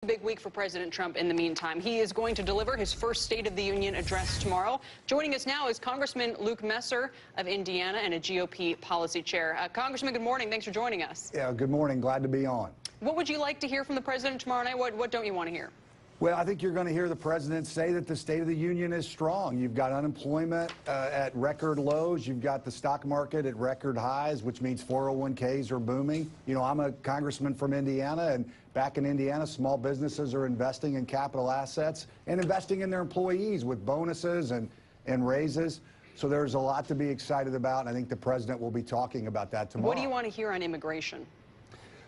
Big week for President Trump in the meantime. He is going to deliver his first State of the Union address tomorrow. Joining us now is Congressman Luke Messer of Indiana and a GOP policy chair. Congressman, good morning. Thanks for joining us. Yeah, good morning. Glad to be on. What would you like to hear from the president tomorrow night? What don't you want to hear? Well, I think you're going to hear the president say that the State of the Union is strong. You've got unemployment at record lows. You've got the stock market at record highs, which means 401ks are booming. You know, I'm a congressman from Indiana, and back in Indiana, small businesses are investing in capital assets and investing in their employees with bonuses and raises. So there's a lot to be excited about, and I think the president will be talking about that tomorrow. What do you want to hear on immigration?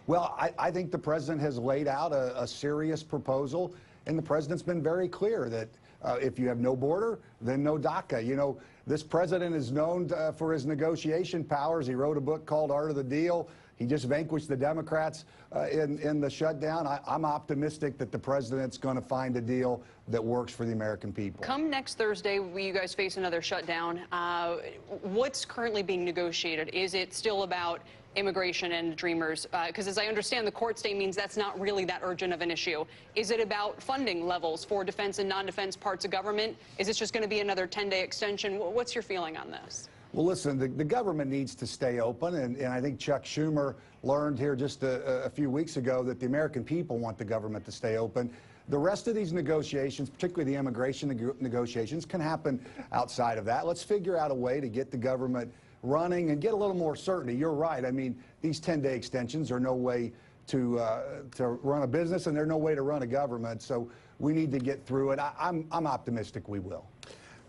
Well, I think the president has laid out a serious proposal. And the president's been very clear that if you have no border, then no DACA. You know, this president is known for his negotiation powers. He wrote a book called Art of the Deal. He just vanquished the Democrats in the shutdown. I'm optimistic that the president's going to find a deal that works for the American people. Come next Thursday, you guys face another shutdown. What's currently being negotiated? Is it still about immigration and Dreamers? Because as I understand, the court stay means that's not really that urgent of an issue. Is it about funding levels for defense and non-defense parts of government? Is this just going to be another 10-day extension? What's your feeling on this? Well, listen, the government needs to stay open, and I think Chuck Schumer learned here just a few weeks ago that the American people want the government to stay open. The rest of these negotiations, particularly the immigration negotiations, can happen outside of that. Let's figure out a way to get the government running and get a little more certainty. You're right. I mean, these 10-day extensions are no way to run a business, and they're no way to run a government. So we need to get through it. I'm optimistic we will.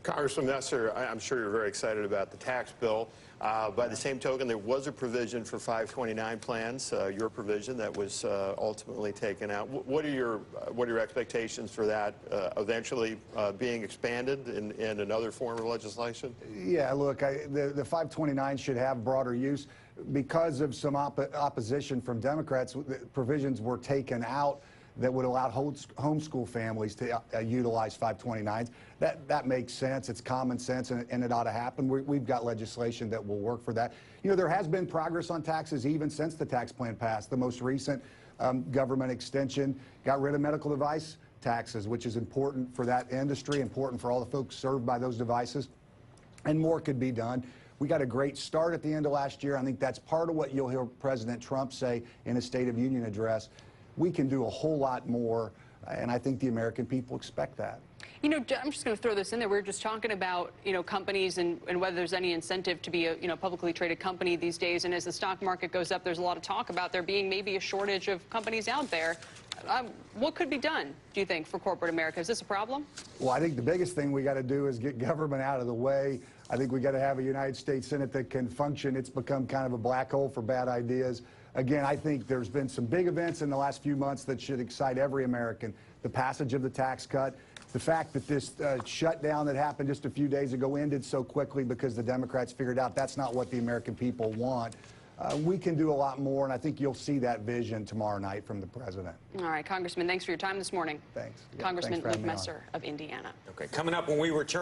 Congressman Messer, I'm sure you're very excited about the tax bill. By the same token, there was a provision for 529 plans, your provision that was ultimately taken out. What are your expectations for that eventually being expanded in another form of legislation? Yeah, look, the 529 should have broader use. Because of some opposition from Democrats, provisions were taken out that would allow homeschool families to utilize 529s. That makes sense. It's common sense, and it ought to happen. We've got legislation that will work for that. You know, there has been progress on taxes even since the tax plan passed. The most recent government extension got rid of medical device taxes, which is important for that industry, important for all the folks served by those devices, and more could be done. We got a great start at the end of last year. I think that's part of what you'll hear President Trump say in his State of Union address. We can do a whole lot more, and I think the American people expect that. You know, I'm just going to throw this in there. We were just talking about, you know, companies and whether there's any incentive to be a, you know, publicly traded company these days. And as the stock market goes up, there's a lot of talk about there being maybe a shortage of companies out there. What could be done, do you think, for corporate America? Is this a problem? Well, I think the biggest thing we got to do is get government out of the way. I think we got to have a United States Senate that can function. It's become kind of a black hole for bad ideas. Again, I think there's been some big events in the last few months that should excite every American. The passage of the tax cut, the fact that this shutdown that happened just a few days ago ended so quickly because the Democrats figured out that's not what the American people want. We can do a lot more, and I think you'll see that vision tomorrow night from the president. All right, Congressman, thanks for your time this morning. Thanks. Congressman Luke Messer of Indiana. Okay, coming up when we return.